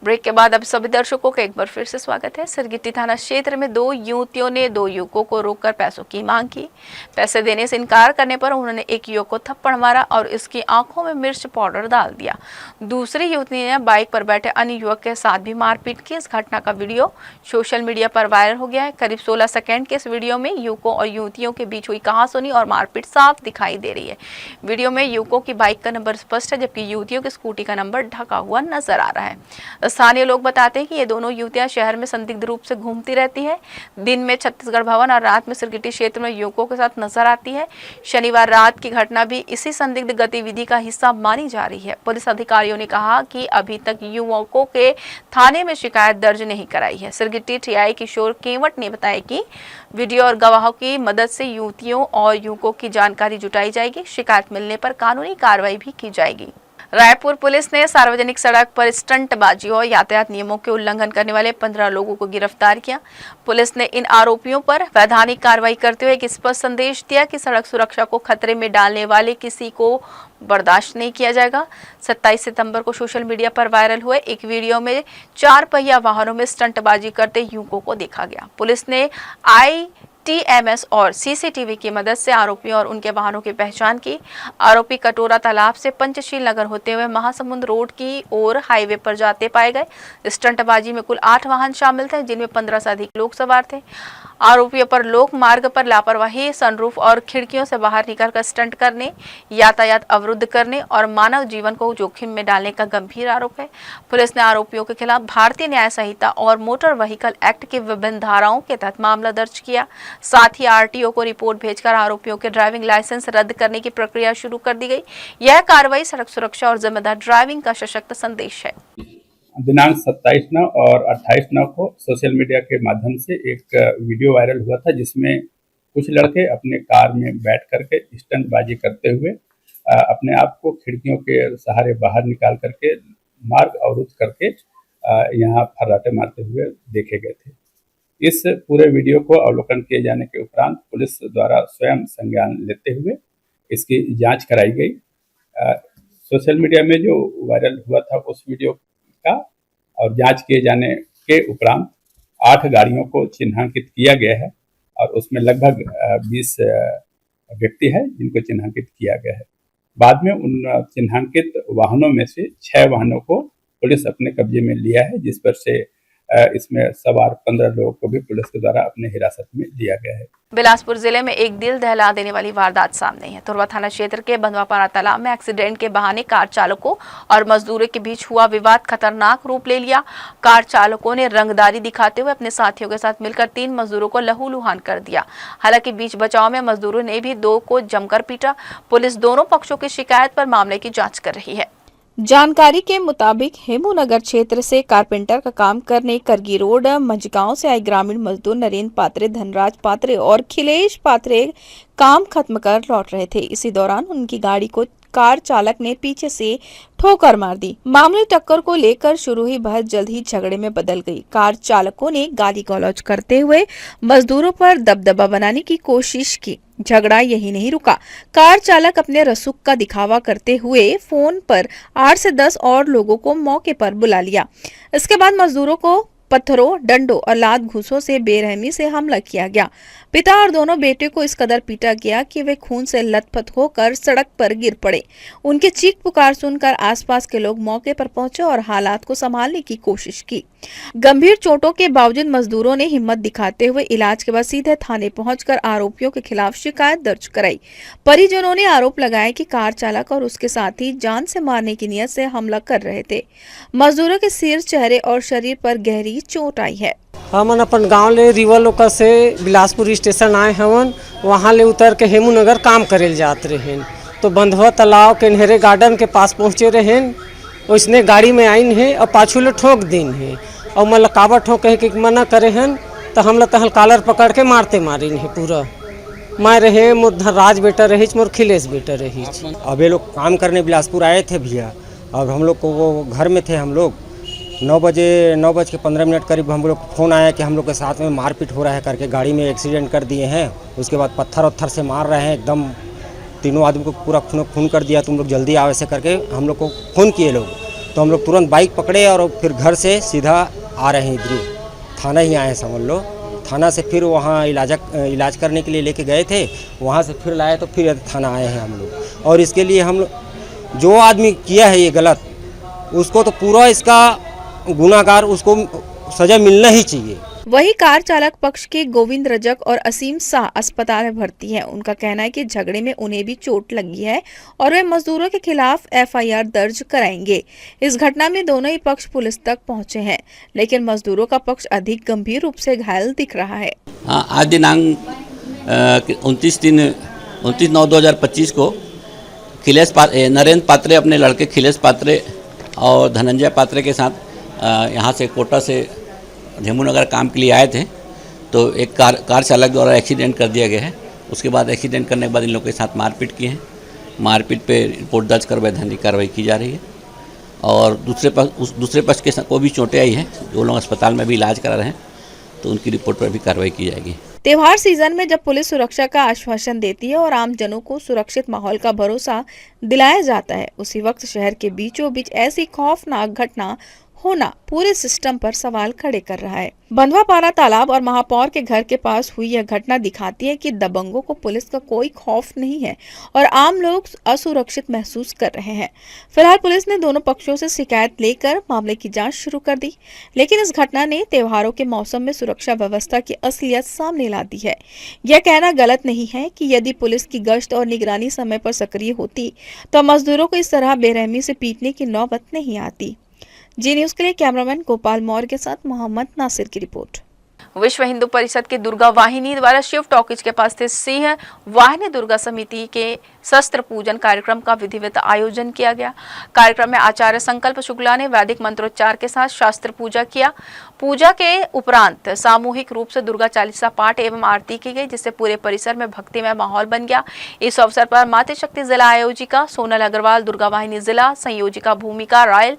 Break के बाद अब सभी दर्शकों का एक बार फिर से स्वागत है। सिरगिट्टी थाना क्षेत्र में दो युवतियों ने दो युवकों को रोककर पैसों की मांग की। पैसे देने से इनकार करने पर उन्होंने एक युवक को थप्पड़ मारा और इसकी आंखों में मिर्च पाउडर डाल दिया। दूसरी युवती ने बाइक पर बैठे अन्य युवक के साथ भी मारपीट की। इस घटना का वीडियो सोशल मीडिया पर वायरल हो गया है। करीब 16 सेकेंड के इस वीडियो में युवकों और युवतियों के बीच हुई कहासुनी और मारपीट साफ दिखाई दे रही है। वीडियो में युवकों की बाइक का नंबर स्पष्ट है, जबकि युवतियों की स्कूटी का नंबर ढका हुआ नजर आ रहा है। स्थानीय लोग बताते हैं कि ये दोनों युवतियां शहर में संदिग्ध रूप से घूमती रहती है। दिन में छत्तीसगढ़ भवन और रात में सिरगिट्टी क्षेत्र में युवकों के साथ नजर आती है। शनिवार रात की घटना भी इसी संदिग्ध गतिविधि का हिस्सा मानी जा रही है। पुलिस अधिकारियों ने कहा कि अभी तक युवकों के थाने में शिकायत दर्ज नहीं कराई है। सिरगिट्टी टीआई किशोर केवट ने बताया कि वीडियो और गवाहों की मदद से युवतियों और युवकों की जानकारी जुटाई जाएगी। शिकायत मिलने पर कानूनी कार्रवाई भी की जाएगी। रायपुर पुलिस ने सार्वजनिक सड़क पर स्टंटबाजी और यातायात नियमों के उल्लंघन करने वाले 15 लोगों को गिरफ्तार किया। पुलिस ने इन आरोपियों पर वैधानिक कार्रवाई करते हुए एक स्पष्ट संदेश दिया कि सड़क सुरक्षा को खतरे में डालने वाले किसी को बर्दाश्त नहीं किया जाएगा। 27 सितंबर को सोशल मीडिया पर वायरल हुए एक वीडियो में 4 पहिया वाहनों में स्टंटबाजी करते युवकों को देखा गया। पुलिस ने ITMS और CCTV की मदद से आरोपियों और उनके वाहनों की पहचान की। आरोपी कटोरा तालाब से पंचशील नगर होते हुए महासमुंद रोड की ओर हाईवे पर जाते पाए गए। स्टंटबाजी में कुल 8 वाहन शामिल थे, जिनमें 15 से अधिक लोग सवार थे। आरोपियों पर लोक मार्ग पर लापरवाही, सनरूफ और खिड़कियों से बाहर निकलकर स्टंट करने, यातायात अवरुद्ध करने और मानव जीवन को जोखिम में डालने का गंभीर आरोप है। पुलिस ने आरोपियों के खिलाफ भारतीय न्याय संहिता और मोटर व्हीकल एक्ट की विभिन्न धाराओं के तहत मामला दर्ज किया। साथ ही RTO को रिपोर्ट भेजकर आरोपियों के ड्राइविंग लाइसेंस रद्द करने की प्रक्रिया शुरू कर दी गई। यह कार्रवाई सड़क सुरक्षा और जिम्मेदार ड्राइविंग का सशक्त संदेश है। दिनांक 27/9 और 28/9 को सोशल मीडिया के माध्यम से एक वीडियो वायरल हुआ था, जिसमें कुछ लड़के अपने कार में बैठ करके स्टंटबाजी करते हुए अपने आप को खिड़कियों के सहारे बाहर निकाल करके मार्ग अवरुद्ध करके यहाँ फर्राटे मारते हुए देखे गए थे। इस पूरे वीडियो को अवलोकन किए जाने के उपरांत पुलिस द्वारा स्वयं संज्ञान लेते हुए इसकी जांच कराई गई। सोशल मीडिया में जो वायरल हुआ था उस वीडियो का और जांच किए जाने के उपरांत 8 गाड़ियों को चिन्हांकित किया गया है और उसमें लगभग 20 व्यक्ति हैं जिनको चिन्हांकित किया गया है। बाद में उन चिन्हांकित वाहनों में से 6 वाहनों को पुलिस अपने कब्जे में लिया है, जिस पर से इसमें सवार 15 लोगों को भी पुलिस के द्वारा अपने हिरासत में लिया गया है। बिलासपुर जिले में एक दिल दहला देने वाली वारदात सामने है। तुरवा थाना क्षेत्र के बंधवापारा तालाब में एक्सीडेंट के बहाने कार चालकों और मजदूरों के बीच हुआ विवाद खतरनाक रूप ले लिया। कार चालकों ने रंगदारी दिखाते हुए अपने साथियों के साथ मिलकर 3 मजदूरों को लहूलुहान कर दिया। हालांकि बीच बचाव में मजदूरों ने भी 2 को जमकर पीटा। पुलिस दोनों पक्षों की शिकायत पर मामले की जाँच कर रही है। जानकारी के मुताबिक हेमूनगर क्षेत्र से कारपेंटर का काम करने करगी रोड मंझगांव से आए ग्रामीण मजदूर नरेंद्र पात्रे, धनराज पात्रे और खिलेश पात्रे काम खत्म कर लौट रहे थे। इसी दौरान उनकी गाड़ी को कार चालक ने पीछे से ठोकर मार दी। मामूली टक्कर को लेकर शुरू हुई बहस जल्द ही झगड़े में बदल गई। कार चालकों ने गाली गलौज करते हुए मजदूरों पर दबदबा बनाने की कोशिश की। झगड़ा यही नहीं रुका। कार चालक अपने रसूख का दिखावा करते हुए फोन पर 8 से 10 और लोगों को मौके पर बुला लिया। इसके बाद मजदूरों को पत्थरों, डंडों और लात घूसों से बेरहमी से हमला किया गया। पिता और दोनों बेटे को इस कदर पीटा गया कि वे खून से लथपथ होकर सड़क पर गिर पड़े। उनके चीख पुकार सुनकर आसपास के लोग मौके पर पहुंचे और हालात को संभालने की कोशिश की। गंभीर चोटों के बावजूद मजदूरों ने हिम्मत दिखाते हुए इलाज के बाद सीधे थाने पहुंचकर आरोपियों के खिलाफ शिकायत दर्ज कराई। परिजनों ने आरोप लगाया कि कार चालक और उसके साथी जान से मारने की नियत से हमला कर रहे थे। मजदूरों के सिर, चेहरे और शरीर पर गहरी चोट आई है। हमन अपन गांव ले रिवर लोका से बिलासपुर स्टेशन आए हवन। वहाँ ले उतर के हेमूनगर काम करेल जात रहें तो बंधवा तालाब के नहरे गार्डन के पास पहुँचे रहें। उसने गाड़ी में आइन है और पाछू ले ठोक दिन है और मतलब काबर ठोक के मना करे हैं तो हम लोग तहल कालर पकड़ के मारते मारिन है। पूरा मैं रहे मोर धनराज बेटा रही, मोर खिलेश बेटा रही। अब ये लोग काम करने बिलासपुर आए थे भैया। अब हम लोग को वो घर में थे। हम लोग 9:15 करीब हम लोग फ़ोन आया कि हम लोग के साथ में मारपीट हो रहा है करके, गाड़ी में एक्सीडेंट कर दिए हैं। उसके बाद पत्थर वत्थर से मार रहे हैं, एकदम तीनों आदमी को पूरा खून कर दिया। तुम लोग जल्दी आओ ऐसे करके हम लोग को फ़ोन किए लोग। तो हम लोग तुरंत बाइक पकड़े और फिर घर से सीधा आ रहे हैं इधर, थाना ही आए हैं समझ लो। थाना से फिर वहाँ इलाज करने के लिए लेके गए थे, वहाँ से फिर लाए तो फिर थाना आए हैं हम लोग। और इसके लिए हम लोग जो आदमी किया है ये गलत, उसको तो पूरा इसका गुनाहगार, उसको सजा मिलना ही चाहिए। वही कार चालक पक्ष के गोविंद रजक और असीम शाह अस्पताल में भर्ती हैं। उनका कहना है कि झगड़े में उन्हें भी चोट लगी है और वे मजदूरों के खिलाफ एफआईआर दर्ज कराएंगे। इस घटना में दोनों ही पक्ष पुलिस तक पहुंचे हैं, लेकिन मजदूरों का पक्ष अधिक गंभीर रूप से घायल दिख रहा है। आज दिनांक 29/9/2025 को नरेंद्र पात्रे अपने लड़के खिलेश पात्रे और धनंजय पात्रे के साथ यहाँ से कोटा से हेमूनगर काम के लिए आए थे। तो एक कार चालक द्वारा एक्सीडेंट कर दिया गया है। उसके बाद एक्सीडेंट करने के बाद इन लोगों के साथ मारपीट की है। मारपीट पे रिपोर्ट दर्ज कर वैधानिक कार्रवाई की जा रही है। और दूसरे पक्ष के को भी चोटें आई हैं, जो लोग अस्पताल में भी इलाज करा रहे हैं, तो उनकी रिपोर्ट पर भी कार्रवाई की जाएगी। त्योहार सीजन में जब पुलिस सुरक्षा का आश्वासन देती है और आम जनों को सुरक्षित माहौल का भरोसा दिलाया जाता है, उसी वक्त शहर के बीचों बीच ऐसी खौफनाक घटना होना पूरे सिस्टम पर सवाल खड़े कर रहा है। बंधवापारा तालाब और महापौर के घर के पास हुई यह घटना दिखाती है कि दबंगों को पुलिस का कोई खौफ नहीं है और आम लोग असुरक्षित महसूस कर रहे हैं। फिलहाल पुलिस ने दोनों पक्षों से शिकायत लेकर मामले की जांच शुरू कर दी, लेकिन इस घटना ने त्योहारों के मौसम में सुरक्षा व्यवस्था की असलियत सामने ला दी है। यह कहना गलत नहीं है कि यदि पुलिस की गश्त और निगरानी समय पर सक्रिय होती तो मजदूरों को इस तरह बेरहमी से पीटने की नौबत नहीं आती। जी न्यूज के लिए कैमरामैन गोपाल मौर्य के साथ मोहम्मद नासिर की रिपोर्ट। विश्व हिंदू परिषद की दुर्गा वाहिनी द्वारा शिव टॉकीज के पास स्थित सिंह वाहिनी दुर्गा समिति के शस्त्र पूजन कार्यक्रम का विधिवत आयोजन किया गया। कार्यक्रम में आचार्य संकल्प शुक्ला ने वैदिक मंत्रोच्चार के साथ शास्त्र पूजा किया। पूजा के उपरांत सामूहिक रूप से दुर्गा चालीसा पाठ एवं आरती की गई, जिससे पूरे परिसर में भक्तिमय माहौल बन गया। इस अवसर पर मातृशक्ति जिला आयोजिका सोनल अग्रवाल, दुर्गा वाहिनी जिला संयोजिका भूमिका रायल,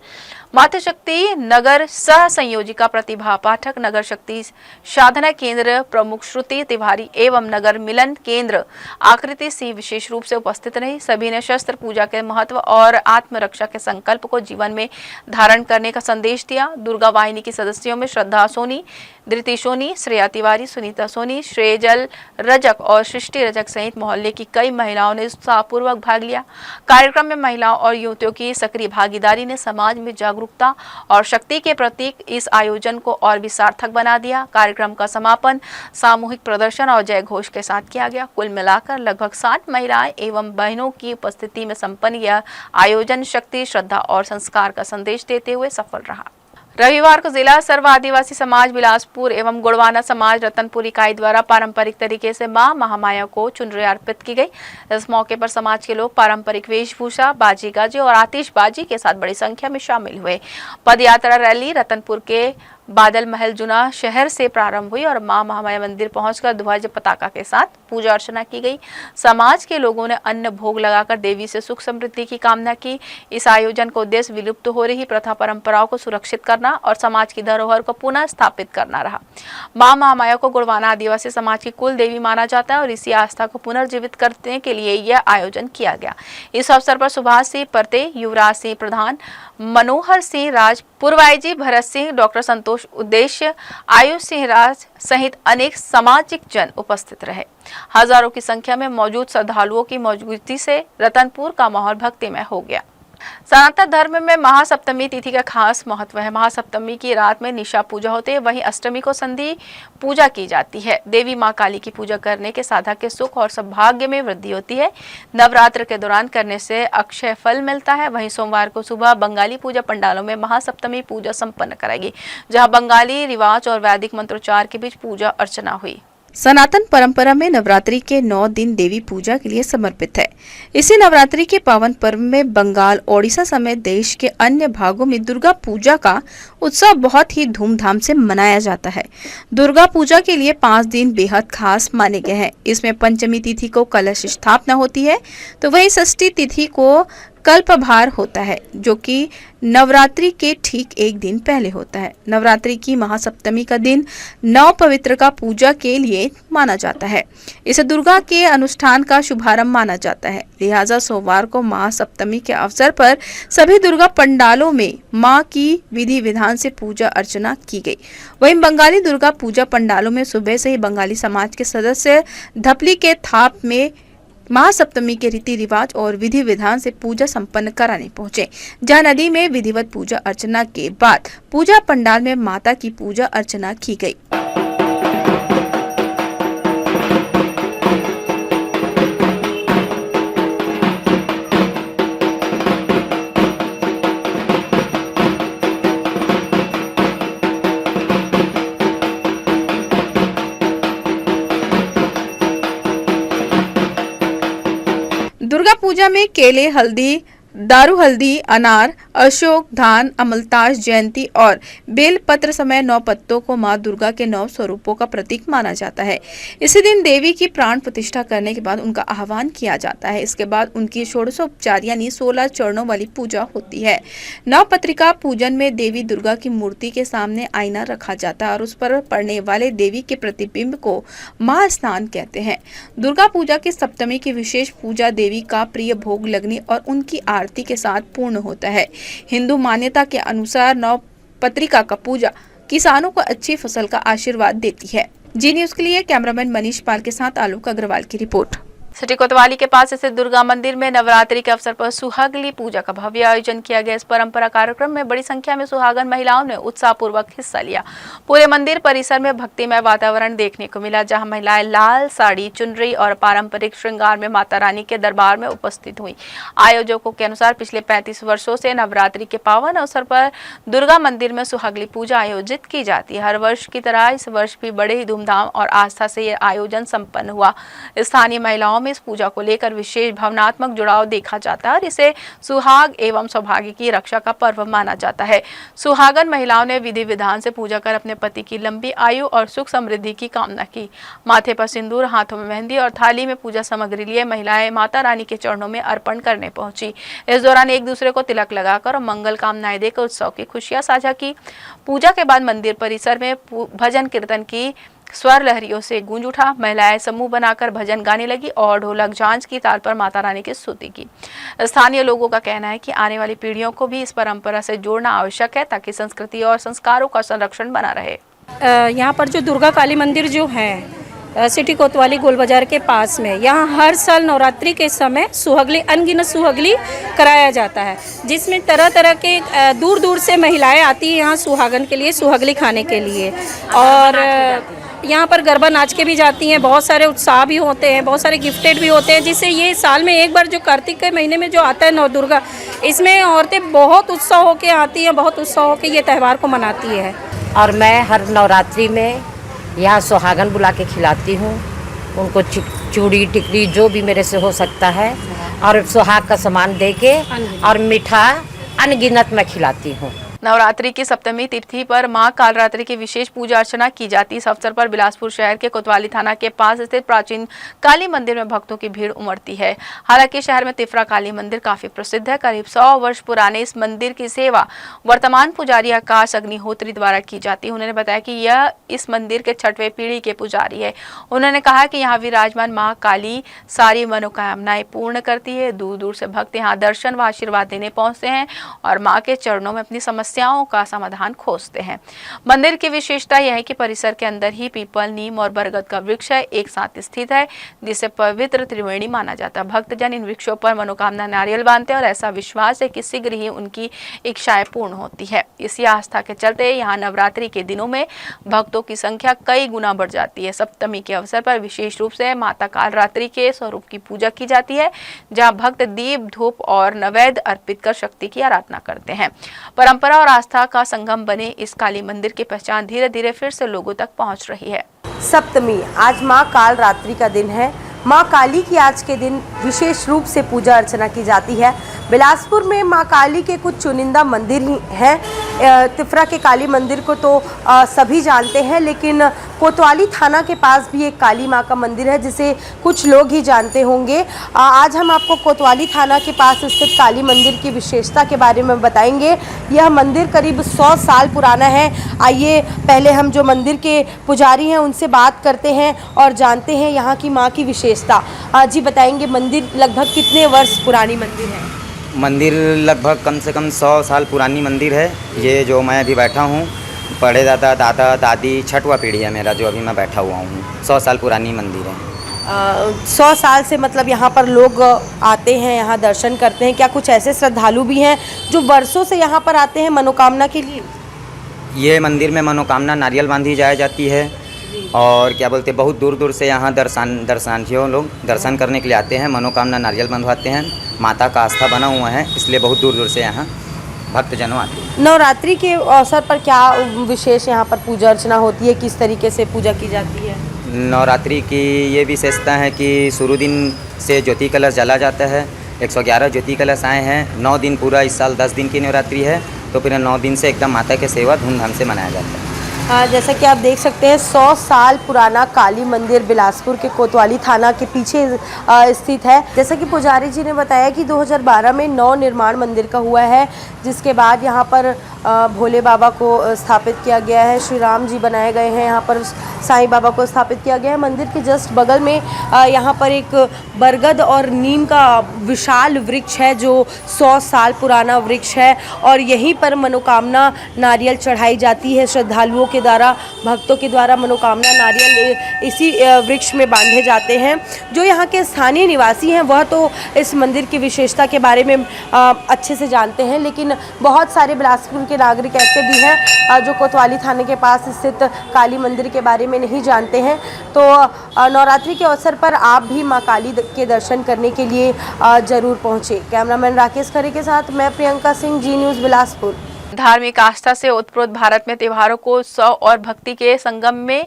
मातृशक्ति नगर सह संयोजिका प्रतिभा पाठक, नगर शक्ति साधना केंद्र प्रमुख श्रुति तिवारी एवं नगर मिलन केंद्र आकृति सिंह विशेष रूप से उपस्थित रही। सभी ने शस्त्र पूजा के महत्व और आत्मरक्षा के संकल्प को जीवन में धारण करने का संदेश दिया। दुर्गा वाहिनी की सदस्यों में श्रद्धा सोनी, धृति सोनी, श्रेया तिवारी, सुनीता सोनी, श्रेयजल रजक और सृष्टि रजक सहित मोहल्ले की कई महिलाओं ने उत्साहपूर्वक भाग लिया। कार्यक्रम में महिलाओं और युवतियों की सक्रिय भागीदारी ने समाज में जागरूकता और शक्ति के प्रतीक इस आयोजन को और भी सार्थक बना दिया। कार्यक्रम का समापन सामूहिक प्रदर्शन और जय घोष के साथ किया गया। कुल मिलाकर लगभग 60 महिलाएं एवं बहनों की उपस्थिति में संपन्न यह आयोजन शक्ति, श्रद्धा और संस्कार का संदेश देते हुए सफल रहा। रविवार को जिला सर्व आदिवासी समाज बिलासपुर एवं गुड़वाना समाज रतनपुर इकाई द्वारा पारंपरिक तरीके से मां महामाया को चुनरी अर्पित की गई। इस मौके पर समाज के लोग पारंपरिक वेशभूषा, बाजी गाजी और आतिशबाजी के साथ बड़ी संख्या में शामिल हुए। पदयात्रा रैली रतनपुर के बादल महल जुना शहर से प्रारंभ हुई और मां महामाया मंदिर पहुंचकर ध्वज पताका के साथ पूजा अर्चना की गई। समाज के लोगों ने अन्न भोग लगाकर देवी से सुख समृद्धि की कामना की। इस आयोजन का उद्देश्य विलुप्त हो रही प्रथा परंपराओं को सुरक्षित करना और समाज की धरोहर को पुनः स्थापित करना रहा। मां महामाया को गुड़वाना आदिवासी समाज की कुल देवी माना जाता है और इसी आस्था को पुनर्जीवित करने के लिए यह आयोजन किया गया। इस अवसर पर सुभाष सिंह परते, युवराज सिंह प्रधान, मनोहर सिंह राज, पूर्वाईजी भरत सिंह, डॉक्टर संतोष उद्देश्य, आयुष सिंह राज सहित अनेक सामाजिक जन उपस्थित रहे। हजारों की संख्या में मौजूद श्रद्धालुओं की मौजूदगी से रतनपुर का माहौल भक्तिमय हो गया। सनातन धर्म में महासप्तमी तिथि का खास महत्व है। महासप्तमी की रात में निशा पूजा होती है, वहीं अष्टमी को संधि पूजा की जाती है। देवी मां काली की पूजा करने के साधक के सुख और सौभाग्य में वृद्धि होती है। नवरात्र के दौरान करने से अक्षय फल मिलता है। वहीं सोमवार को सुबह बंगाली पूजा पंडालों में महासप्तमी पूजा संपन्न कराएगी, जहां बंगाली रिवाज और वैदिक मंत्रोच्चार के बीच पूजा अर्चना हुई। सनातन परंपरा में नवरात्रि के 9 दिन देवी पूजा के लिए समर्पित है। इसी नवरात्रि के पावन पर्व में बंगाल, ओडिशा समेत देश के अन्य भागों में दुर्गा पूजा का उत्सव बहुत ही धूमधाम से मनाया जाता है। दुर्गा पूजा के लिए 5 दिन बेहद खास माने गए हैं। इसमें पंचमी तिथि को कलश स्थापना होती है, तो वहीं षष्ठी तिथि को कल्पभार होता है, जो कि नवरात्रि के ठीक एक दिन पहले होता है। नवरात्रि की महासप्तमी का दिन नव पवित्र का पूजा के लिए माना जाता है। इसे दुर्गा के अनुष्ठान का शुभारंभ माना जाता है। लिहाजा सोमवार को महासप्तमी के अवसर पर सभी दुर्गा पंडालों में मां की विधि विधान से पूजा अर्चना की गई। वहीं बंगाली दुर्गा पूजा पंडालों में सुबह से ही बंगाली समाज के सदस्य धपली के थाप में महासप्तमी के रीति रिवाज और विधि विधान से पूजा संपन्न कराने पहुंचे, जहां नदी में विधिवत पूजा अर्चना के बाद पूजा पंडाल में माता की पूजा अर्चना की गई। दुर्गा पूजा में केले, हल्दी, दारू हल्दी, अनार, अशोक, धान, अमलतास, जयंती और बेलपत्र समेत 9 पत्तों को मां दुर्गा के 9 स्वरूपों का प्रतीक माना जाता है। इसी दिन देवी की प्राण प्रतिष्ठा करने के बाद उनका आह्वान किया जाता है। इसके बाद उनकी षोडशोपचार यानी 16 चरणों वाली पूजा होती है। नवपत्रिका पूजन में देवी दुर्गा की मूर्ति के सामने आईना रखा जाता है और उस पर पड़ने वाले देवी के प्रतिबिंब को महास्नान कहते हैं। दुर्गा पूजा की सप्तमी की विशेष पूजा देवी का प्रिय भोग लगने और उनकी आरती के साथ पूर्ण होता है। हिंदू मान्यता के अनुसार नवपत्रिका का पूजा किसानों को अच्छी फसल का आशीर्वाद देती है। जी न्यूज के लिए कैमरामैन मनीष पाल के साथ आलोक अग्रवाल की रिपोर्ट। सिटी कोतवाली के पास स्थित दुर्गा मंदिर में नवरात्रि के अवसर पर सुहागली पूजा का भव्य आयोजन किया गया। इस परंपरा कार्यक्रम में बड़ी संख्या में सुहागन महिलाओं ने उत्साहपूर्वक हिस्सा लिया। पूरे मंदिर परिसर में भक्तिमय वातावरण देखने को मिला, जहां महिलाएं लाल साड़ी, चुनरी और पारंपरिक श्रृंगार में माता रानी के दरबार में उपस्थित हुई। आयोजकों के अनुसार पिछले 35 वर्षों से नवरात्रि के पावन अवसर पर दुर्गा मंदिर में सुहागली पूजा आयोजित की जाती है। हर वर्ष की तरह इस वर्ष भी बड़े ही धूमधाम और आस्था से यह आयोजन संपन्न हुआ। स्थानीय महिलाओं में इस पूजा को लेकर विशेष भावनात्मक जुड़ाव देखा जाता है और इसे सुहाग एवं सौभाग्य की रक्षा का पर्व माना जाता है। सुहागन महिलाओं ने विधि विधान से पूजा कर अपने पति की लंबी आयु और सुख समृद्धि की कामना की। माथे पर सिंदूर, हाथों में मेहंदी और थाली में पूजा सामग्री लिए महिलाएं माता रानी के चरणों में अर्पण करने पहुंची। इस दौरान एक दूसरे को तिलक लगाकर और मंगल कामनाएं देकर उत्सव की खुशियां साझा की। पूजा के बाद मंदिर परिसर में भजन कीर्तन की स्वर लहरियों से गूंज उठा। महिलाएं समूह बनाकर भजन गाने लगी और ढोलक झांझ की ताल पर माता रानी की स्तुति की। स्थानीय लोगों का कहना है कि आने वाली पीढ़ियों को भी इस परंपरा से जोड़ना आवश्यक है, ताकि संस्कृति और संस्कारों का संरक्षण बना रहे। यहाँ पर जो दुर्गा काली मंदिर जो है सिटी कोतवाली गोल बाजार के पास में, यहाँ हर साल नवरात्रि के समय सुहागली, अनगिनत सुहागली कराया जाता है, जिसमें तरह तरह के दूर दूर से महिलाएं आती हैं यहाँ सुहागन के लिए, सुहागली खाने के लिए। और यहाँ पर गरबा नाच के भी जाती हैं। बहुत सारे उत्साह भी होते हैं, बहुत सारे गिफ्टेड भी होते हैं, जिससे ये साल में एक बार जो कार्तिक के महीने में जो आता है नव दुर्गा, इसमें औरतें बहुत उत्साह होकर आती हैं, बहुत उत्साह होकर ये त्यौहार को मनाती है। और मैं हर नवरात्रि में यहाँ सुहागन बुला के खिलाती हूँ, उनको चूड़ी टिकली जो भी मेरे से हो सकता है, और सुहाग का सामान दे के और मीठा अनगिनत मैं खिलाती हूँ। नवरात्रि की सप्तमी तिथि पर मां कालरात्रि की विशेष पूजा अर्चना की जाती है। इस अवसर पर बिलासपुर शहर के कोतवाली थाना के पास स्थित प्राचीन काली मंदिर में भक्तों की भीड़ उमड़ती है। हालांकि शहर में तिफरा काली मंदिर काफी प्रसिद्ध है। करीब 100 वर्ष पुराने इस मंदिर की सेवा वर्तमान पुजारी आकाश अग्निहोत्री द्वारा की जाती है। उन्होंने बताया कि यह इस मंदिर के 6वें पीढ़ी के पुजारी है। उन्होंने कहा कि यहाँ विराजमान मां काली सारी मनोकामनाएं पूर्ण करती है। दूर दूर से भक्त यहाँ दर्शन व आशीर्वाद देने पहुंचते हैं और मां के चरणों में अपनी समस्याओं का समाधान खोजते हैं। मंदिर की विशेषता यह है कि परिसर के अंदर ही पीपल, नीम और बरगद का वृक्ष एक साथ स्थित है, जिसे पवित्र त्रिवेणी माना जाता है। भक्तजन इन वृक्षों पर मनोकामना नारियल बांधते हैं और ऐसा विश्वास है कि शीघ्र ही उनकी इच्छाएं पूर्ण होती है। इसी आस्था के चलते यहाँ नवरात्रि के दिनों में भक्तों की संख्या कई गुना बढ़ जाती है। सप्तमी के अवसर पर विशेष रूप से माता कालरात्रि के स्वरूप की पूजा की जाती है, जहाँ भक्त दीप, धूप और नैवेद्य अर्पित कर शक्ति की आराधना करते हैं। परंपरा और आस्था का संगम बने इस काली मंदिर की पहचान धीरे धीरे फिर से लोगों तक पहुंच रही है। सप्तमी आज माँ काल रात्रि का दिन है। माँ काली की आज के दिन विशेष रूप से पूजा अर्चना की जाती है। बिलासपुर में माँ काली के कुछ चुनिंदा मंदिर ही हैं तिफरा के काली मंदिर को तो सभी जानते हैं, लेकिन कोतवाली थाना के पास भी एक काली माँ का मंदिर है जिसे कुछ लोग ही जानते होंगे। आज हम आपको कोतवाली थाना के पास स्थित काली मंदिर की विशेषता के बारे में बताएंगे। यह मंदिर करीब 100 साल पुराना है। आइए पहले हम जो मंदिर के पुजारी हैं उनसे बात करते हैं और जानते हैं यहाँ की माँ की विशेषता। जी बताएंगे, मंदिर लगभग कितने वर्ष पुरानी मंदिर है? मंदिर लगभग कम से कम 100 साल पुरानी मंदिर है। ये जो मैं अभी बैठा हूँ, बड़े दादा दादा दादी छठवां पीढ़ी है मेरा जो अभी मैं बैठा हुआ हूँ। 100 साल पुरानी मंदिर है। 100 साल से मतलब यहाँ पर लोग आते हैं, यहाँ दर्शन करते हैं। क्या कुछ ऐसे श्रद्धालु भी हैं जो वर्षों से यहाँ पर आते हैं मनोकामना के लिए? ये मंदिर में मनोकामना नारियल बांधी जाए जाती है और क्या बोलते हैं, बहुत दूर दूर से यहाँ दर्शनार्थियों लोग दर्शन करने के लिए आते हैं, मनोकामना नारियल बंधवाते हैं। माता का आस्था बना हुआ है, इसलिए बहुत दूर दूर से यहाँ भक्तजनों आते हैं। नवरात्रि के अवसर पर क्या विशेष यहाँ पर पूजा अर्चना होती है? किस तरीके से पूजा की जाती है? नवरात्रि की ये विशेषता है कि शुरू दिन से ज्योति कलश जला जाता है। 111 ज्योति कलश आए हैं। 9 दिन पूरा, इस साल 10 दिन की नवरात्रि है, तो फिर 9 दिन से एकदम माता की सेवा धूमधाम से मनाया जाता है। जैसा कि आप देख सकते हैं, 100 साल पुराना काली मंदिर बिलासपुर के कोतवाली थाना के पीछे स्थित है। जैसा कि पुजारी जी ने बताया कि 2012 में नव निर्माण मंदिर का हुआ है, जिसके बाद यहाँ पर भोले बाबा को स्थापित किया गया है। श्री राम जी बनाए गए हैं, यहाँ पर साईं बाबा को स्थापित किया गया है। मंदिर के जस्ट बगल में यहाँ पर एक बरगद और नीम का विशाल वृक्ष है जो 100 साल पुराना वृक्ष है, और यहीं पर मनोकामना नारियल चढ़ाई जाती है। श्रद्धालुओं के द्वारा, भक्तों के द्वारा मनोकामना नारियल इसी वृक्ष में बांधे जाते हैं। जो यहाँ के स्थानीय निवासी हैं वह तो इस मंदिर की विशेषता के बारे में अच्छे से जानते हैं, लेकिन बहुत सारे बिलासपुर के नागरिक ऐसे भी हैं जो कोतवाली थाने के पास स्थित काली मंदिर के बारे में नहीं जानते हैं। तो नवरात्रि के अवसर पर आप भी मां काली के दर्शन करने के लिए जरूर पहुंचे। कैमरामैन राकेश खरे के साथ मैं प्रियंका सिंह, जी न्यूज़ बिलासपुर। धार्मिक आस्था से ओतप्रोत भारत में त्योहारों को उत्सव और भक्ति के संगम में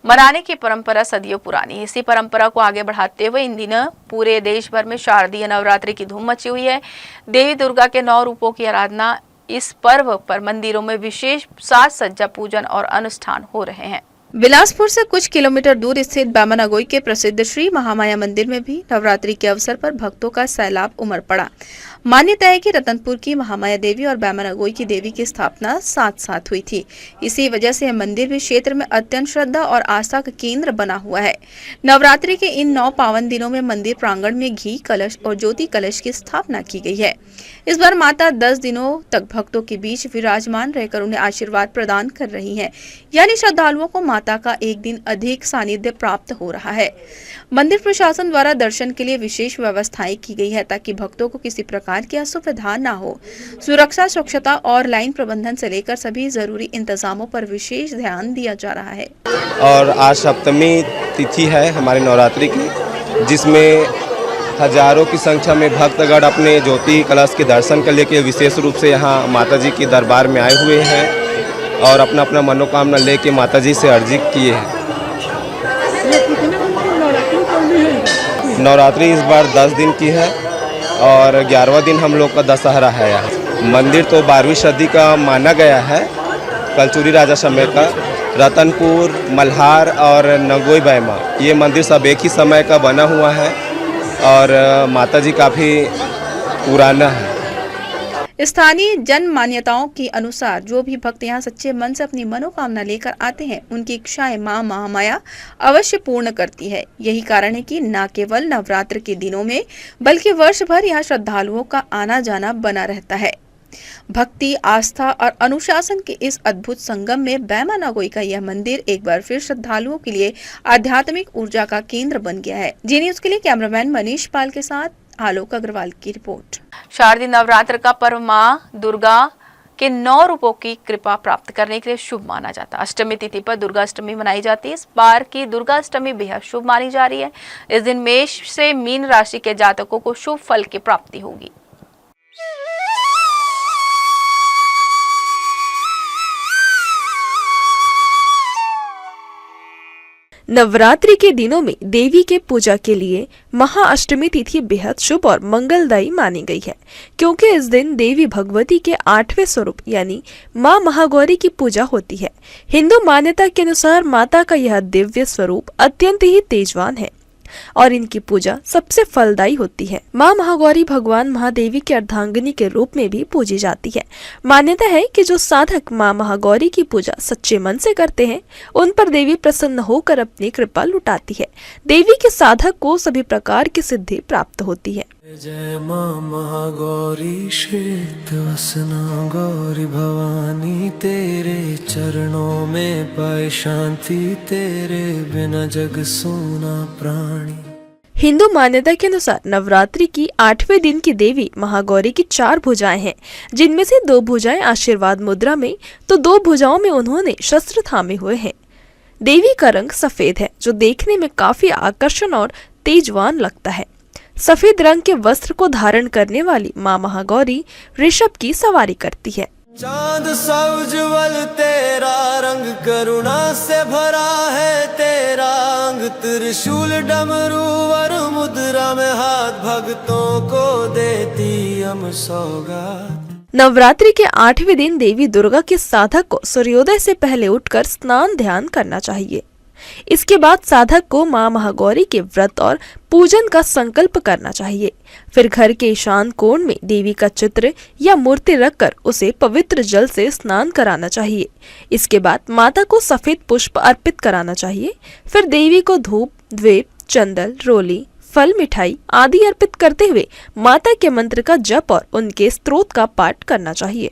मनाने की परंपरा सदियों पुरानी है। इसी परंपरा को आगे बढ़ाते हुए इन दिनों पूरे देश भर में शारदीय नवरात्रि की धूम मची हुई है। देवी दुर्गा के 9 रूपों की आराधना इस पर्व पर मंदिरों में विशेष साज सज्जा, पूजन और अनुष्ठान हो रहे हैं। बिलासपुर से कुछ किलोमीटर दूर स्थित बामनगोई के प्रसिद्ध श्री महामाया मंदिर में भी नवरात्रि के अवसर पर भक्तों का सैलाब उमड़ पड़ा। मान्यता है कि रतनपुर की महामाया देवी और बामनगोई की देवी की स्थापना साथ साथ हुई थी। इसी वजह से यह मंदिर भी क्षेत्र में अत्यंत श्रद्धा और आस्था का केंद्र बना हुआ है। नवरात्रि के इन 9 पावन दिनों में मंदिर प्रांगण में घी कलश और ज्योति कलश की स्थापना की गई है। इस बार माता 10 दिनों तक भक्तों के बीच विराजमान रहकर उन्हें आशीर्वाद प्रदान कर रही हैं, यानी श्रद्धालुओं को माता का एक दिन अधिक सानिध्य प्राप्त हो रहा है। मंदिर प्रशासन द्वारा दर्शन के लिए विशेष व्यवस्थाएं की गई है ताकि भक्तों को किसी प्रकार की असुविधा न हो। सुरक्षा, स्वच्छता और लाइन प्रबंधन से लेकर सभी जरूरी इंतजामों पर विशेष ध्यान दिया जा रहा है। और आज सप्तमी तिथि है हमारी नवरात्रि की, जिसमें हजारों की संख्या में भक्तगण अपने ज्योति कलश के दर्शन के लिए विशेष रूप से यहाँ माता जी के दरबार में आए हुए हैं और अपना अपना मनोकामना लेके माता जी से अर्जी किए हैं। नवरात्रि इस बार 10 दिन की है और 11वां दिन हम लोग का दशहरा है। यहाँ मंदिर तो 12वीं सदी का माना गया है। कलचुरी राजा समय का रतनपुर, मल्हार और नगोई बैमा, ये मंदिर सब एक ही समय का बना हुआ है और माता जी काफ़ी पुराना है। स्थानीय जन मान्यताओं के अनुसार जो भी भक्त यहाँ सच्चे मन से अपनी मनोकामना लेकर आते हैं, उनकी इच्छाएं मां महामाया अवश्य पूर्ण करती है। यही कारण है कि न केवल नवरात्र के दिनों में बल्कि वर्ष भर यहाँ श्रद्धालुओं का आना जाना बना रहता है। भक्ति, आस्था और अनुशासन के इस अद्भुत संगम में बामनगोई का यह मंदिर एक बार फिर श्रद्धालुओं के लिए आध्यात्मिक ऊर्जा का केंद्र बन गया है। जी न्यूज़ के लिए कैमरामैन मनीष पाल के साथ आलोक अग्रवाल की रिपोर्ट। शारदीय नवरात्र का पर्व मां दुर्गा के 9 रूपों की कृपा प्राप्त करने के लिए शुभ माना जाता है। अष्टमी तिथि पर दुर्गा अष्टमी मनाई जाती है। इस बार की दुर्गा अष्टमी बेहद शुभ मानी जा रही है। इस दिन मेष से मीन राशि के जातकों को शुभ फल की प्राप्ति होगी। नवरात्रि के दिनों में देवी के पूजा के लिए महाअष्टमी तिथि बेहद शुभ और मंगलदायी मानी गई है, क्योंकि इस दिन देवी भगवती के 8वें स्वरूप यानी मां महागौरी की पूजा होती है। हिंदू मान्यता के अनुसार माता का यह दिव्य स्वरूप अत्यंत ही तेजवान है और इनकी पूजा सबसे फलदायी होती है। मां महागौरी भगवान महादेवी की अर्धांगिनी के रूप में भी पूजी जाती है। मान्यता है कि जो साधक मां महागौरी की पूजा सच्चे मन से करते हैं, उन पर देवी प्रसन्न होकर अपनी कृपा लुटाती है। देवी के साधक को सभी प्रकार की सिद्धि प्राप्त होती है। जय मां महागौरी श्वेत वसना गौरी भवानी, तेरे चरणों में पाए शांति, तेरे बिना जग सोना प्राणी। हिंदू मान्यता के अनुसार नवरात्रि की 8वें दिन की देवी महागौरी की 4 भुजाएं हैं, जिनमें से 2 भुजाएं आशीर्वाद मुद्रा में तो 2 भुजाओं में उन्होंने शस्त्र थामे हुए हैं। देवी का रंग सफेद है, जो देखने में काफी आकर्षण और तेजवान लगता है। सफेद रंग के वस्त्र को धारण करने वाली मां महागौरी ऋषभ की सवारी करती है। चांद सा उज्ज्वल तेरा रंग, करुणा से भरा है तेरा अंग, त्रिशूल डमरू वर मुद्रा में हाथ, भक्तों को देती हम सौगात। नवरात्रि के 8वें दिन देवी दुर्गा के साधक को सूर्योदय से पहले उठकर स्नान ध्यान करना चाहिए। इसके बाद साधक को मां महागौरी के व्रत और पूजन का संकल्प करना चाहिए। फिर घर के ईशान कोण में देवी का चित्र या मूर्ति रखकर उसे पवित्र जल से स्नान कराना चाहिए। इसके बाद माता को सफेद पुष्प अर्पित कराना चाहिए। फिर देवी को धूप, द्वीप, चंदन, रोली, फल, मिठाई आदि अर्पित करते हुए माता के मंत्र का जप और उनके स्तोत्र का पाठ करना चाहिए।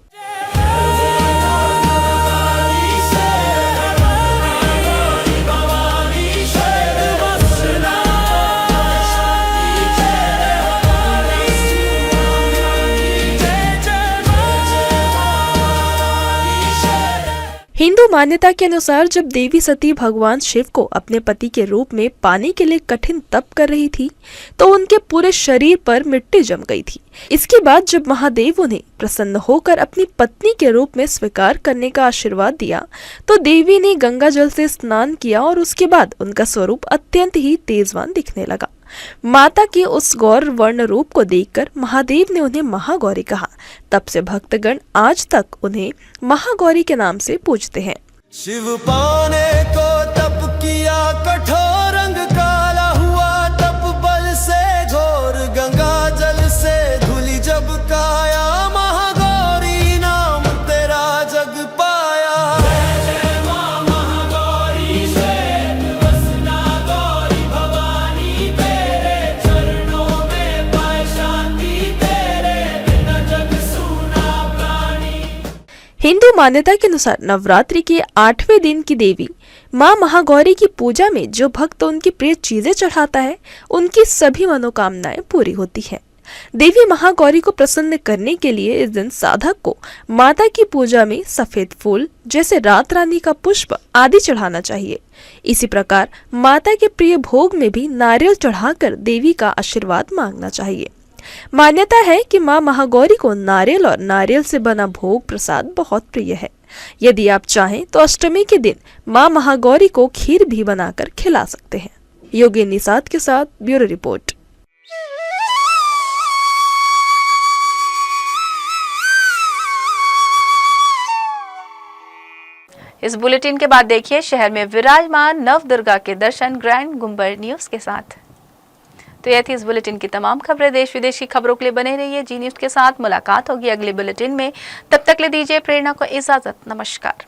हिंदू मान्यता के अनुसार जब देवी सती भगवान शिव को अपने पति के रूप में पाने के लिए कठिन तप कर रही थी, तो उनके पूरे शरीर पर मिट्टी जम गई थी। इसके बाद जब महादेव उन्हें प्रसन्न होकर अपनी पत्नी के रूप में स्वीकार करने का आशीर्वाद दिया, तो देवी ने गंगा जल से स्नान किया और उसके बाद उनका स्वरूप अत्यंत ही तेजवान दिखने लगा। माता के उस गौर वर्ण रूप को देखकर महादेव ने उन्हें महागौरी कहा। तब से भक्तगण आज तक उन्हें महागौरी के नाम से पूजते हैं। शिव पाने को तप किया कठोर, रंग काला हुआ तप बल से घोर, गंगा जल से धुली जब काया, महागौरी नाम तेरा जग पाया। जय मां महागौरी श्वेत वसना गौरी भवानी, तेरे चरणों में पाए शांति, तेरे बिना जग सूना प्राणी। हिंदू मान्यता के अनुसार नवरात्रि के 8वें दिन की देवी मां महागौरी की पूजा में जो भक्त उनकी प्रिय चीजें चढ़ाता है, उनकी सभी मनोकामनाएं पूरी होती है। देवी महागौरी को प्रसन्न करने के लिए इस दिन साधक को माता की पूजा में सफेद फूल जैसे रात रानी का पुष्प आदि चढ़ाना चाहिए। इसी प्रकार माता के प्रिय भोग में भी नारियल चढ़ाकर देवी का आशीर्वाद मांगना चाहिए। मान्यता है कि मां महागौरी को नारियल और नारियल से बना भोग प्रसाद बहुत प्रिय है। यदि आप चाहें तो अष्टमी के दिन मां महागौरी को खीर भी बनाकर खिला सकते हैं। योगी निषाद के साथ ब्यूरो रिपोर्ट। इस बुलेटिन के बाद देखिए शहर में विराजमान नव दुर्गा के दर्शन ग्रैंड गुम्बद न्यूज के साथ। तो यह थी इस बुलेटिन की तमाम खबरें। देश विदेश की खबरों के लिए बने रहिए जी न्यूज के साथ। मुलाकात होगी अगले बुलेटिन में, तब तक ले दीजिए प्रेरणा को इजाजत। नमस्कार।